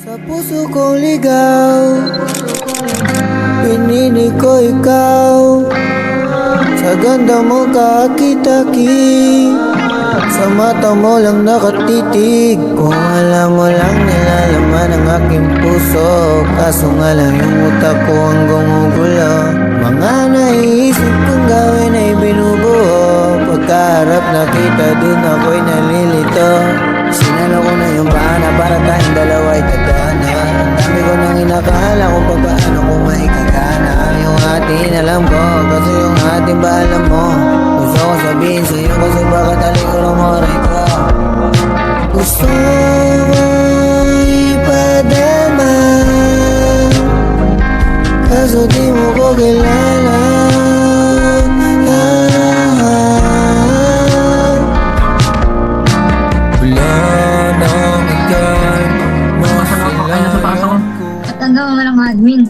Sa puso kong ligaw, pinili ko ikaw. Sa ganda mo kaakit-akit, sa mata mo lang nakatitig. Kung alam mo lang nilalaman ang aking puso, kaso nga lang yung utak ko ang gumugulo. Mga naiisip kong gawin ay binubuo, pagkaharap nakita dun ako'y nalilito. Sinalo ko na yung paana para tayong dalawa ay tadhana. Ang dami ko nang inakala kung paano ko maikagana. Yung atin alam ko, kasi yung atin ba alam mo. Gusto ko sabihin sa'yo kasi baka talikuran mo rin ko. Gusto ko ipadama, kaso di mo ko kilala. Hanggang walang admin.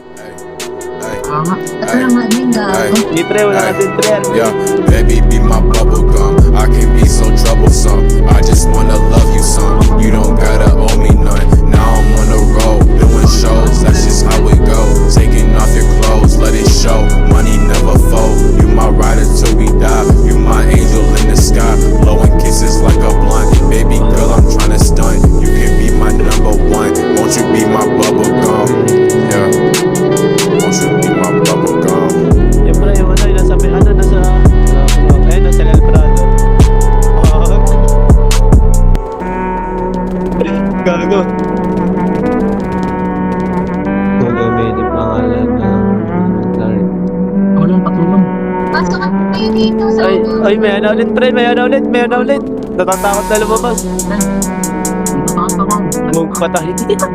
At walang admin gago. Hindi pre, wala natin pre. Yeah, baby be my bubble gum. I can be so troublesome. I just wanna love you some. You don't gotta owe me none. Now I'm on the road, doing shows. That's just how it go. Taking off your clothes, let it show. Money never fold. You my rider till we die. You my angel in the sky, blowing kisses like a blunt. Baby girl, I'm tryna stunt. You can be my number one. Won't you be my bubble gum? Yeah. Won't you be my bubble gum? Yung pre, yung ano, yung nasa, nasa El Prado. Gago. Gagamitin pangalan ng military. Walang patulong. Pasok ka kayo dito sa Ay, may ano ulit pre, may ano ulit. Natatakot na lumabas. Natatakot ako. Magpatay. Gusto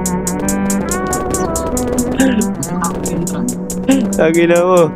ko ako. Tagi na mo.